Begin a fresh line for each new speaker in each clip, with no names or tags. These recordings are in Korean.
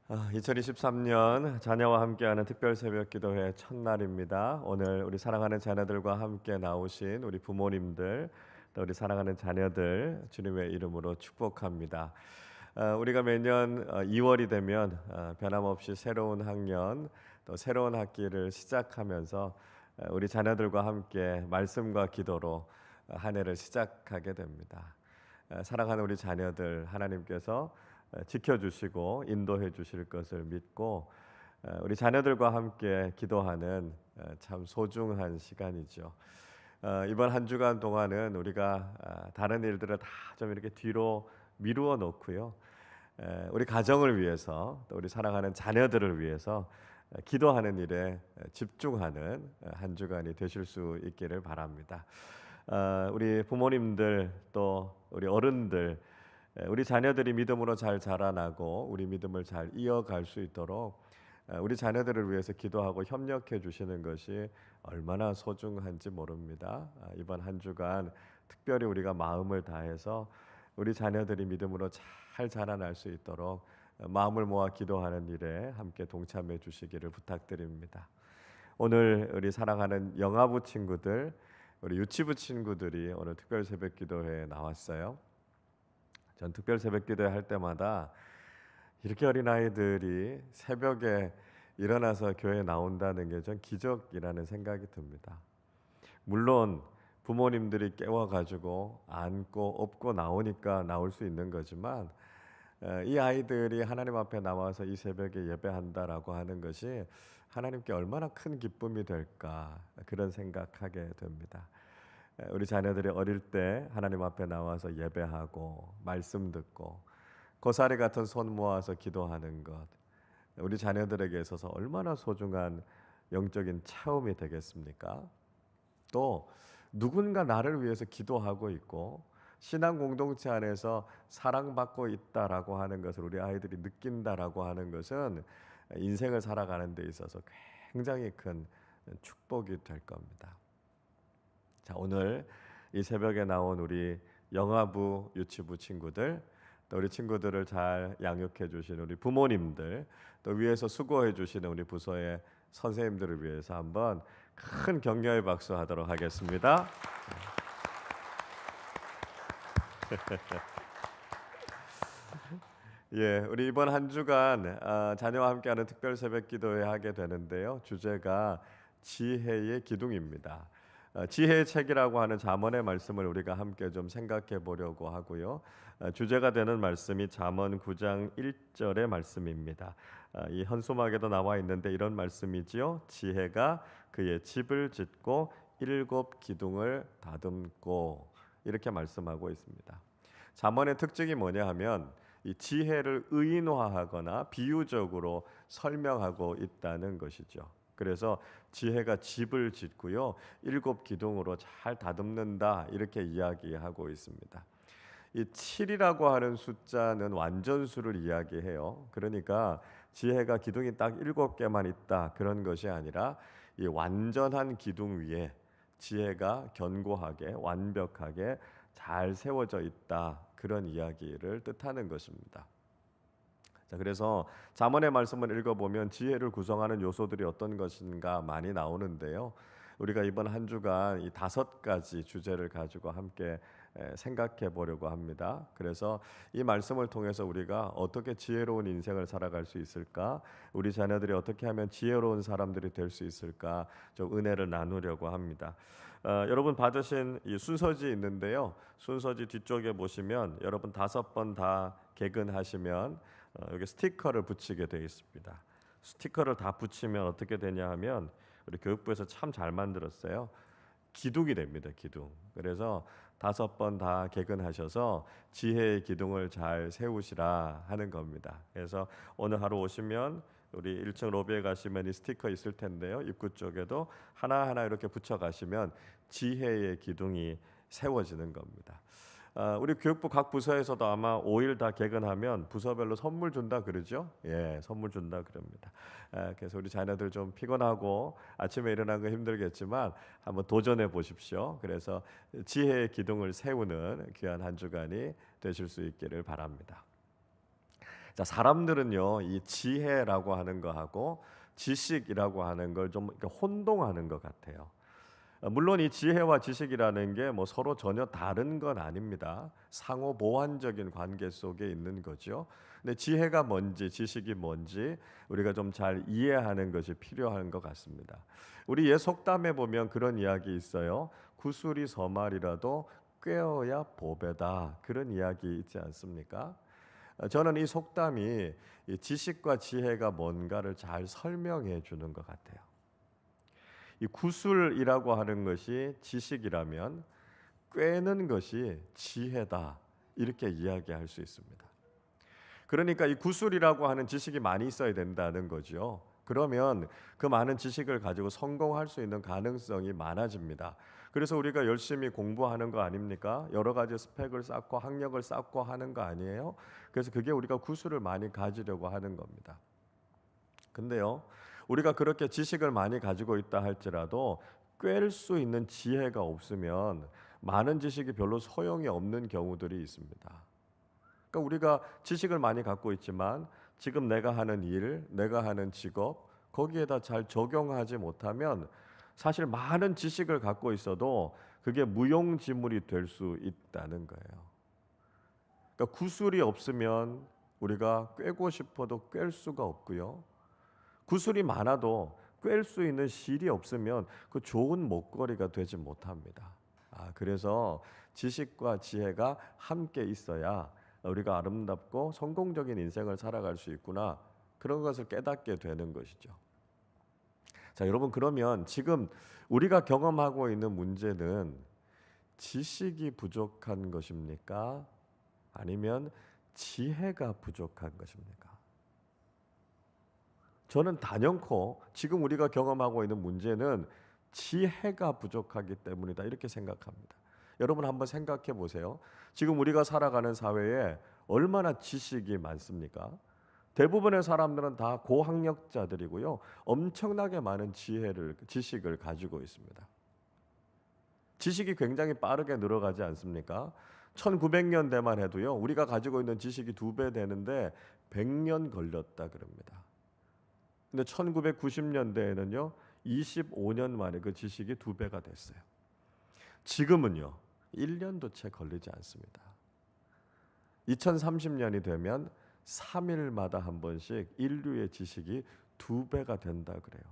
2023년 자녀와 함께하는 특별 새벽 기도회 첫날입니다. 오늘 우리 사랑하는 자녀들과 함께 나오신 우리 부모님들, 또 우리 사랑하는 자녀들 주님의 이름으로 축복합니다. 우리가 매년 2월이 되면 변함없이 새로운 학년, 또 새로운 학기를 시작하면서 우리 자녀들과 함께 말씀과 기도로 한 해를 시작하게 됩니다. 사랑하는 우리 자녀들, 하나님께서 지켜주시고 인도해 주실 것을 믿고 우리 자녀들과 함께 기도하는 참 소중한 시간이죠. 이번 한 주간 동안은 우리가 다른 일들을 다 좀 이렇게 뒤로 미루어 놓고요. 우리 가정을 위해서, 또 우리 사랑하는 자녀들을 위해서 기도하는 일에 집중하는 한 주간이 되실 수 있기를 바랍니다. 우리 부모님들, 또 우리 어른들, 우리 자녀들이 믿음으로 잘 자라나고 우리 믿음을 잘 이어갈 수 있도록 우리 자녀들을 위해서 기도하고 협력해 주시는 것이 얼마나 소중한지 모릅니다. 이번 한 주간 특별히 우리가 마음을 다해서 우리 자녀들이 믿음으로 잘 자라날 수 있도록 마음을 모아 기도하는 일에 함께 동참해 주시기를 부탁드립니다. 오늘 우리 사랑하는 영아부 친구들, 우리 유치부 친구들이 오늘 특별 새벽 기도회에 나왔어요. 전 특별 새벽 기도회 할 때마다 이렇게 어린 아이들이 새벽에 일어나서 교회에 나온다는 게 전 기적이라는 생각이 듭니다. 물론 부모님들이 깨워가지고 안고 업고 나오니까 나올 수 있는 거지만 이 아이들이 하나님 앞에 나와서 이 새벽에 예배한다라고 하는 것이 하나님께 얼마나 큰 기쁨이 될까, 그런 생각하게 됩니다. 우리 자녀들이 어릴 때 하나님 앞에 나와서 예배하고 말씀 듣고 고사리 같은 손 모아서 기도하는 것, 우리 자녀들에게 있어서 얼마나 소중한 영적인 체험이 되겠습니까? 또 누군가 나를 위해서 기도하고 있고 신앙 공동체 안에서 사랑받고 있다라고 하는 것을 우리 아이들이 느낀다라고 하는 것은 인생을 살아가는 데 있어서 굉장히 큰 축복이 될 겁니다. 자, 오늘 이 새벽에 나온 우리 영아부, 유치부 친구들, 또 우리 친구들을 잘 양육해 주신 우리 부모님들, 또 위에서 수고해 주시는 우리 부서의 선생님들을 위해서 한번 큰 격려의 박수 하도록 하겠습니다. 예, 우리 이번 한 주간 자녀와 함께하는 특별 새벽 기도회 하게 되는데요. 주제가 지혜의 기둥입니다. 지혜의 책이라고 하는 잠언의 말씀을 우리가 함께 좀 생각해 보려고 하고요. 주제가 되는 말씀이 잠언 9장 1절의 말씀입니다. 이 현수막에도 나와 있는데 이런 말씀이지요. 지혜가 그의 집을 짓고 일곱 기둥을 다듬고, 이렇게 말씀하고 있습니다. 잠언의 특징이 뭐냐 하면 이 지혜를 의인화하거나 비유적으로 설명하고 있다는 것이죠. 그래서 지혜가 집을 짓고요, 일곱 기둥으로 잘 다듬는다, 이렇게 이야기하고 있습니다. 이 7이라고 하는 숫자는 완전수를 이야기해요. 그러니까 지혜가 기둥이 딱 7개만 있다, 그런 것이 아니라 이 완전한 기둥 위에 지혜가 견고하게 완벽하게 잘 세워져 있다, 그런 이야기를 뜻하는 것입니다. 자, 그래서 잠언의 말씀을 읽어보면 지혜를 구성하는 요소들이 어떤 것인가 많이 나오는데요. 우리가 이번 한 주간 이 5가지 주제를 가지고 함께 생각해 보려고 합니다. 그래서 이 말씀을 통해서 우리가 어떻게 지혜로운 인생을 살아갈 수 있을까, 우리 자녀들이 어떻게 하면 지혜로운 사람들이 될 수 있을까, 좀 은혜를 나누려고 합니다. 여러분 받으신 이 순서지 있는데요. 순서지 뒤쪽에 보시면 여러분 5번 다 개근하시면 여기 스티커를 붙이게 되어 있습니다. 스티커를 다 붙이면 어떻게 되냐 하면 우리 교육부에서 참 잘 만들었어요. 기둥이 됩니다. 기둥. 그래서 5번 다 개근하셔서 지혜의 기둥을 잘 세우시라 하는 겁니다. 그래서 오늘 하루 오시면 우리 1층 로비에 가시면 이 스티커 있을 텐데요. 입구 쪽에도 하나하나 이렇게 붙여 가시면 지혜의 기둥이 세워지는 겁니다. 우리 교육부 각 부서에서도 아마 5일 다 개근하면 부서별로 선물 준다 그러죠. 예, 선물 준다 그럽니다. 그래서 우리 자녀들 좀 피곤하고 아침에 일어나는 거 힘들겠지만 한번 도전해 보십시오. 그래서 지혜의 기둥을 세우는 귀한 한 주간이 되실 수 있기를 바랍니다. 자, 사람들은요, 이 지혜라고 하는 거하고 지식이라고 하는 걸 좀 혼동하는 것 같아요. 물론 이 지혜와 지식이라는 게 뭐 서로 전혀 다른 건 아닙니다. 상호 보완적인 관계 속에 있는 거죠. 근데 지혜가 뭔지 지식이 뭔지 우리가 좀 잘 이해하는 것이 필요한 것 같습니다. 우리 옛 속담에 보면 그런 이야기 있어요. 구슬이 서말이라도 꿰어야 보배다. 그런 이야기 있지 않습니까? 저는 이 속담이 이 지식과 지혜가 뭔가를 잘 설명해 주는 것 같아요. 이 구술이라고 하는 것이 지식이라면 꿰는 것이 지혜다. 이렇게 이야기할 수 있습니다. 그러니까 이 구술이라고 하는 지식이 많이 있어야 된다는 거죠. 그러면 그 많은 지식을 가지고 성공할 수 있는 가능성이 많아집니다. 그래서 우리가 열심히 공부하는 거 아닙니까? 여러 가지 스펙을 쌓고 학력을 쌓고 하는 거 아니에요? 그래서 그게 우리가 구술을 많이 가지려고 하는 겁니다. 근데요, 우리가 그렇게 지식을 많이 가지고 있다 할지라도 꿰를 수 있는 지혜가 없으면 많은 지식이 별로 소용이 없는 경우들이 있습니다. 그러니까 우리가 지식을 많이 갖고 있지만 지금 내가 하는 일, 내가 하는 직업 거기에다 잘 적용하지 못하면 사실 많은 지식을 갖고 있어도 그게 무용지물이 될 수 있다는 거예요. 그러니까 구술이 없으면 우리가 꿰고 싶어도 꿰 수가 없고요. 구슬이 많아도 꿰 수 있는 실이 없으면 그 좋은 목걸이가 되지 못합니다. 그래서 지식과 지혜가 함께 있어야 우리가 아름답고 성공적인 인생을 살아갈 수 있구나. 그런 것을 깨닫게 되는 것이죠. 자, 여러분 그러면 지금 우리가 경험하고 있는 문제는 지식이 부족한 것입니까? 아니면 지혜가 부족한 것입니까? 저는 단연코 지금 우리가 경험하고 있는 문제는 지혜가 부족하기 때문이다 이렇게 생각합니다. 여러분 한번 생각해 보세요. 지금 우리가 살아가는 사회에 얼마나 지식이 많습니까? 대부분의 사람들은 다 고학력자들이고요. 엄청나게 많은 지식을 가지고 있습니다. 지식이 굉장히 빠르게 늘어가지 않습니까? 1900년대만 해도요. 우리가 가지고 있는 지식이 2배 되는데 100년 걸렸다 그럽니다. 근데 1990년대에는요. 25년 만에 그 지식이 2배가 됐어요. 지금은요. 1년도 채 걸리지 않습니다. 2030년이 되면 3일마다 한 번씩 인류의 지식이 2배가 된다 그래요.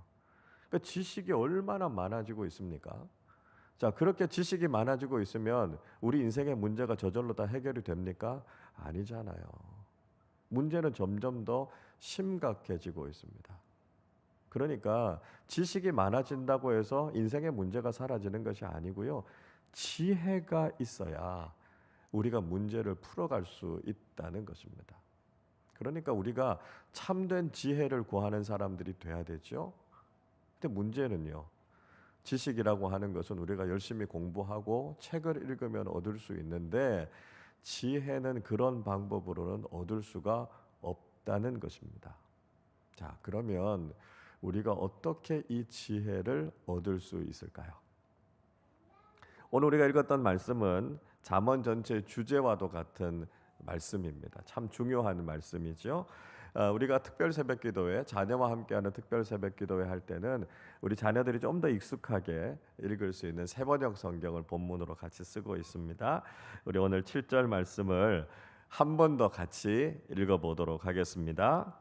그러니까 지식이 얼마나 많아지고 있습니까? 자, 그렇게 지식이 많아지고 있으면 우리 인생의 문제가 저절로 다 해결이 됩니까? 아니잖아요. 문제는 점점 더 심각해지고 있습니다. 그러니까 지식이 많아진다고 해서 인생의 문제가 사라지는 것이 아니고요. 지혜가 있어야 우리가 문제를 풀어갈 수 있다는 것입니다. 그러니까 우리가 참된 지혜를 구하는 사람들이 돼야 되죠. 근데 문제는요. 지식이라고 하는 것은 우리가 열심히 공부하고 책을 읽으면 얻을 수 있는데 지혜는 그런 방법으로는 얻을 수가 없다는 것입니다. 자, 그러면 우리가 어떻게 이 지혜를 얻을 수 있을까요? 오늘 우리가 읽었던 말씀은 잠언 전체의 주제와도 같은 말씀입니다. 참 중요한 말씀이죠. 우리가 특별 새벽기도회 자녀와 함께하는 특별 새벽기도회 할 때는 우리 자녀들이 좀 더 익숙하게 읽을 수 있는 세번역 성경을 본문으로 같이 쓰고 있습니다. 우리 오늘 7절 말씀을 한 번 더 같이 읽어보도록 하겠습니다.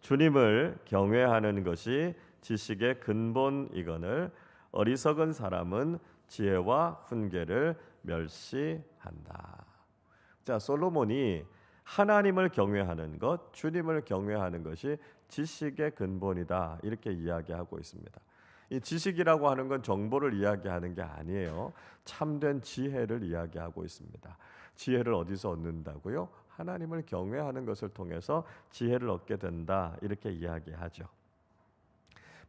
주님을 경외하는 것이 지식의 근본이거늘 어리석은 사람은 지혜와 훈계를 멸시한다. 자, 솔로몬이 하나님을 경외하는 것, 주님을 경외하는 것이 지식의 근본이다. 이렇게 이야기하고 있습니다. 이 지식이라고 하는 건 정보를 이야기하는 게 아니에요. 참된 지혜를 이야기하고 있습니다. 지혜를 어디서 얻는다고요? 하나님을 경외하는 것을 통해서 지혜를 얻게 된다. 이렇게 이야기하죠.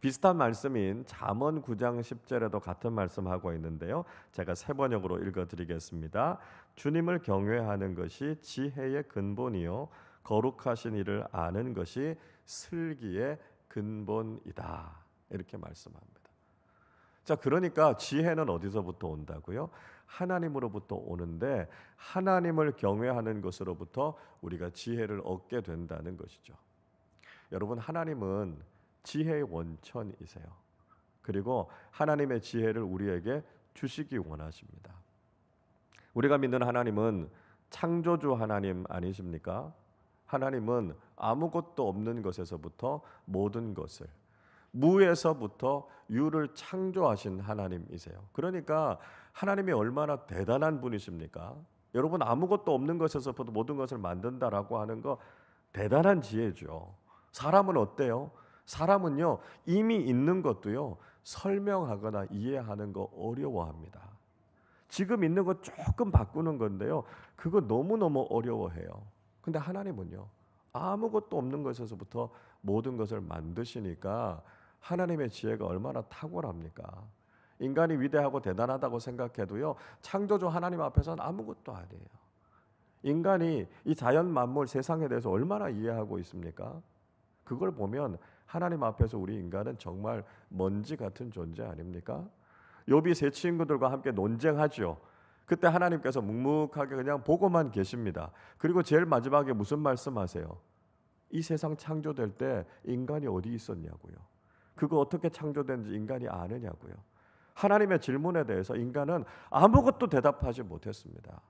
비슷한 말씀인 잠언 9장 10절에도 같은 말씀하고 있는데요. 제가 세 번역으로 읽어드리겠습니다. 주님을 경외하는 것이 지혜의 근본이요 거룩하신 이를 아는 것이 슬기의 근본이다. 이렇게 말씀합니다. 자, 그러니까 지혜는 어디서부터 온다고요? 하나님으로부터 오는데 하나님을 경외하는 것으로부터 우리가 지혜를 얻게 된다는 것이죠. 여러분, 하나님은 지혜의 원천이세요. 그리고 하나님의 지혜를 우리에게 주시기 원하십니다. 우리가 믿는 하나님은 창조주 하나님 아니십니까? 하나님은 아무것도 없는 것에서부터 모든 것을, 무에서부터 유를 창조하신 하나님이세요. 그러니까 하나님이 얼마나 대단한 분이십니까? 여러분, 아무것도 없는 것에서부터 모든 것을 만든다라고 하는 거 대단한 지혜죠. 사람은 어때요? 사람은요, 이미 있는 것도요, 설명하거나 이해하는 거 어려워합니다. 지금 있는 거 조금 바꾸는 건데요, 그거 너무너무 어려워해요. 근데 하나님은요, 아무것도 없는 것에서부터 모든 것을 만드시니까 하나님의 지혜가 얼마나 탁월합니까? 인간이 위대하고 대단하다고 생각해도요, 창조주 하나님 앞에서는 아무것도 아니에요. 인간이 이 자연 만물 세상에 대해서 얼마나 이해하고 있습니까? 그걸 보면 하나님 앞에서 우리 인간은 정말 먼지 같은 존재 아닙니까? 욥이 세 친구들과 함께 논쟁하죠. 그때 하나님께서 묵묵하게 그냥 보고만 계십니다. 그리고 제일 마지막에 무슨 말씀하세요? 이 세상 창조될 때 인간이 어디 있었냐고요. 그거 어떻게 창조된지 인간이 아느냐고요. 하나님의 질문에 대해서 인간은 아무것도 대답하지 못했습니다.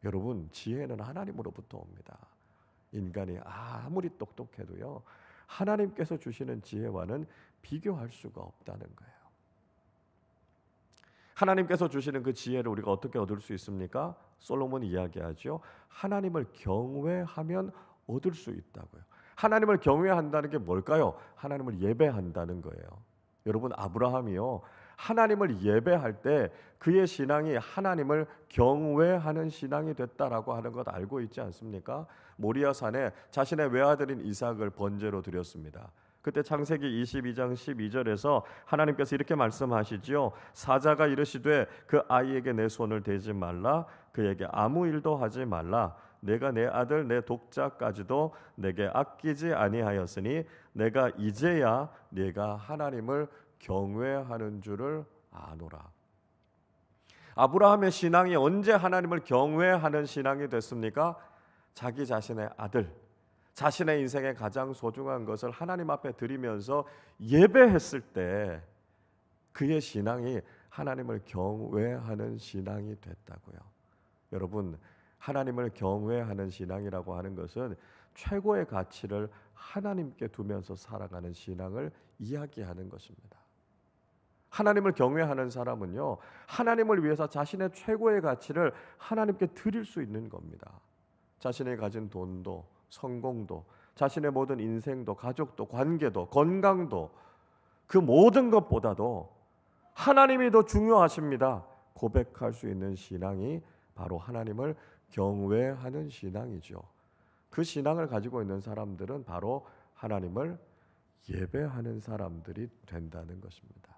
여러분, 지혜는 하나님으로부터 옵니다. 인간이 아무리 똑똑해도요, 하나님께서 주시는 지혜와는 비교할 수가 없다는 거예요. 하나님께서 주시는 그 지혜를 우리가 어떻게 얻을 수 있습니까? 솔로몬이 이야기하죠. 하나님을 경외하면 얻을 수 있다고요. 하나님을 경외한다는 게 뭘까요? 하나님을 예배한다는 거예요. 여러분, 아브라함이요, 하나님을 예배할 때 그의 신앙이 하나님을 경외하는 신앙이 됐다라고 하는 것 알고 있지 않습니까? 모리아 산에 자신의 외아들인 이삭을 번제로 드렸습니다. 그때 창세기 22장 12절에서 하나님께서 이렇게 말씀하시지요. 사자가 이르시되 그 아이에게 내 손을 대지 말라, 그에게 아무 일도 하지 말라. 내가 내 아들 내 독자까지도 내게 아끼지 아니하였으니 내가 이제야 네가 하나님을 경외하는 줄을 아노라. 아브라함의 신앙이 언제 하나님을 경외하는 신앙이 됐습니까? 자기 자신의 아들, 자신의 인생의 가장 소중한 것을 하나님 앞에 드리면서 예배했을 때 그의 신앙이 하나님을 경외하는 신앙이 됐다고요. 여러분, 하나님을 경외하는 신앙이라고 하는 것은 최고의 가치를 하나님께 두면서 살아가는 신앙을 이야기하는 것입니다. 하나님을 경외하는 사람은요, 하나님을 위해서 자신의 최고의 가치를 하나님께 드릴 수 있는 겁니다. 자신이 가진 돈도, 성공도, 자신의 모든 인생도, 가족도, 관계도, 건강도, 그 모든 것보다도 하나님이 더 중요하십니다. 고백할 수 있는 신앙이 바로 하나님을 경외하는 신앙이죠. 그 신앙을 가지고 있는 사람들은 바로 하나님을 예배하는 사람들이 된다는 것입니다.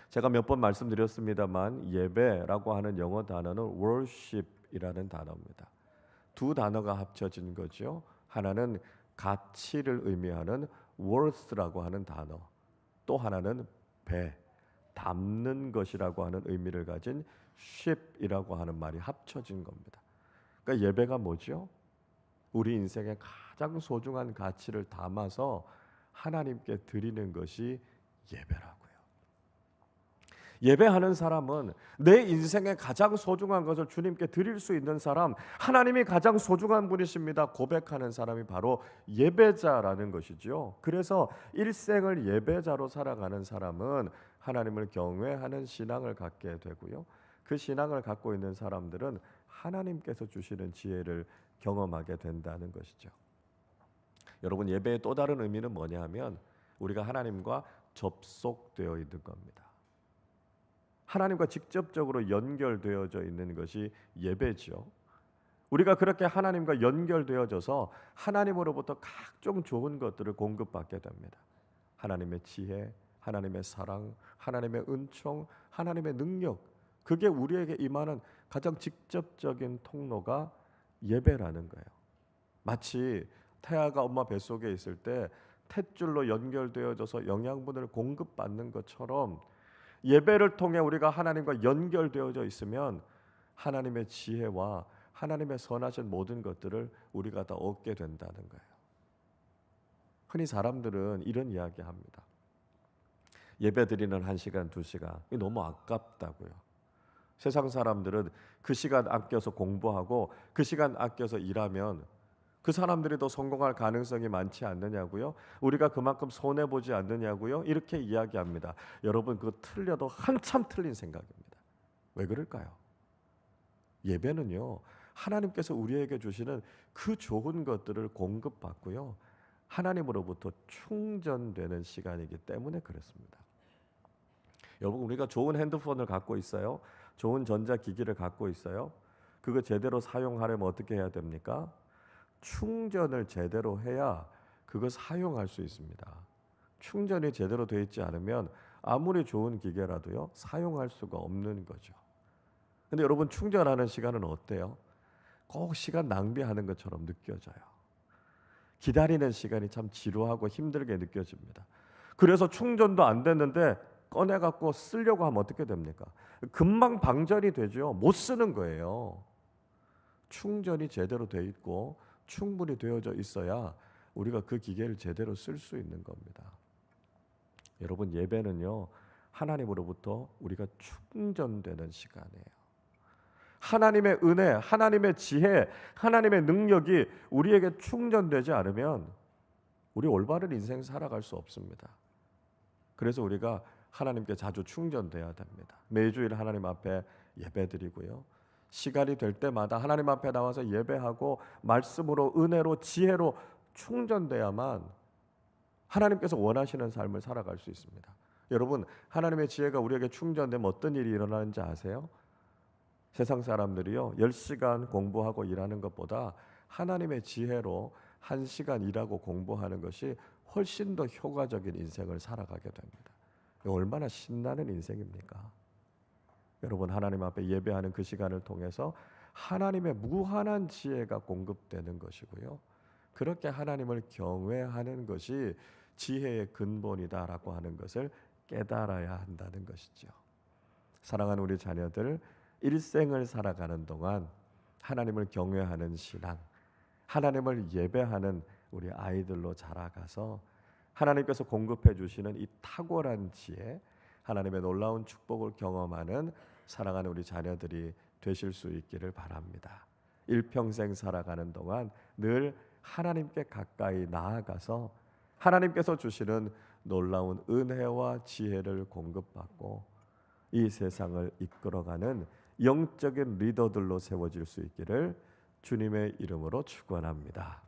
제가 몇 번 말씀드렸습니다만 예배라고 하는 영어 단어는 worship이라는 단어입니다. 두 단어가 합쳐진 거죠. 하나는 가치를 의미하는 worth라고 하는 단어, 또 하나는 배, 담는 것이라고 하는 의미를 가진 ship이라고 하는 말이 합쳐진 겁니다. 그러니까 예배가 뭐죠? 우리 인생의 가장 소중한 가치를 담아서 하나님께 드리는 것이 예배라고요. 예배하는 사람은 내 인생의 가장 소중한 것을 주님께 드릴 수 있는 사람, 하나님이 가장 소중한 분이십니다. 고백하는 사람이 바로 예배자라는 것이죠. 그래서 일생을 예배자로 살아가는 사람은 하나님을 경외하는 신앙을 갖게 되고요. 그 신앙을 갖고 있는 사람들은 하나님께서 주시는 지혜를 경험하게 된다는 것이죠. 여러분, 예배의 또 다른 의미는 뭐냐 하면 우리가 하나님과 접속되어 있는 겁니다. 하나님과 직접적으로 연결되어져 있는 것이 예배죠. 우리가 그렇게 하나님과 연결되어져서 하나님으로부터 각종 좋은 것들을 공급받게 됩니다. 하나님의 지혜, 하나님의 사랑, 하나님의 은총, 하나님의 능력, 그게 우리에게 임하는 가장 직접적인 통로가 예배라는 거예요. 마치 태아가 엄마 뱃속에 있을 때 탯줄로 연결되어져서 영양분을 공급받는 것처럼 예배를 통해 우리가 하나님과 연결되어져 있으면 하나님의 지혜와 하나님의 선하신 모든 것들을 우리가 다 얻게 된다는 거예요. 흔히 사람들은 이런 이야기합니다. 예배 드리는 1시간, 2시간 이 너무 아깝다고요. 세상 사람들은 그 시간 아껴서 공부하고 그 시간 아껴서 일하면 그 사람들이 더 성공할 가능성이 많지 않느냐고요? 우리가 그만큼 손해보지 않느냐고요? 이렇게 이야기합니다. 여러분, 그거 틀려도 한참 틀린 생각입니다. 왜 그럴까요? 예배는요, 하나님께서 우리에게 주시는 그 좋은 것들을 공급받고요, 하나님으로부터 충전되는 시간이기 때문에 그렇습니다. 여러분, 우리가 좋은 핸드폰을 갖고 있어요. 좋은 전자기기를 갖고 있어요. 그거 제대로 사용하려면 어떻게 해야 됩니까? 충전을 제대로 해야 그거 사용할 수 있습니다. 충전이 제대로 되어 있지 않으면 아무리 좋은 기계라도요, 사용할 수가 없는 거죠. 근데 여러분, 충전하는 시간은 어때요? 꼭 시간 낭비하는 것처럼 느껴져요. 기다리는 시간이 참 지루하고 힘들게 느껴집니다. 그래서 충전도 안 됐는데 꺼내 갖고 쓰려고 하면 어떻게 됩니까? 금방 방전이 되죠. 못 쓰는 거예요. 충전이 제대로 돼 있고 충분히 되어져 있어야 우리가 그 기계를 제대로 쓸 수 있는 겁니다. 여러분, 예배는요, 하나님으로부터 우리가 충전되는 시간이에요. 하나님의 은혜, 하나님의 지혜, 하나님의 능력이 우리에게 충전되지 않으면 우리 올바른 인생 살아갈 수 없습니다. 그래서 우리가 하나님께 자주 충전돼야 됩니다. 매주일 하나님 앞에 예배드리고요, 시간이 될 때마다 하나님 앞에 나와서 예배하고 말씀으로, 은혜로, 지혜로 충전돼야만 하나님께서 원하시는 삶을 살아갈 수 있습니다. 여러분, 하나님의 지혜가 우리에게 충전되면 어떤 일이 일어나는지 아세요? 세상 사람들이요, 10시간 공부하고 일하는 것보다 하나님의 지혜로 1시간 일하고 공부하는 것이 훨씬 더 효과적인 인생을 살아가게 됩니다. 얼마나 신나는 인생입니까? 여러분, 하나님 앞에 예배하는 그 시간을 통해서 하나님의 무한한 지혜가 공급되는 것이고요, 그렇게 하나님을 경외하는 것이 지혜의 근본이다라고 하는 것을 깨달아야 한다는 것이죠. 사랑하는 우리 자녀들, 일생을 살아가는 동안 하나님을 경외하는 신앙, 하나님을 예배하는 우리 아이들로 자라가서 하나님께서 공급해 주시는 이 탁월한 지혜, 하나님의 놀라운 축복을 경험하는 사랑하는 우리 자녀들이 되실 수 있기를 바랍니다. 일평생 살아가는 동안 늘 하나님께 가까이 나아가서 하나님께서 주시는 놀라운 은혜와 지혜를 공급받고 이 세상을 이끌어가는 영적인 리더들로 세워질 수 있기를 주님의 이름으로 축원합니다.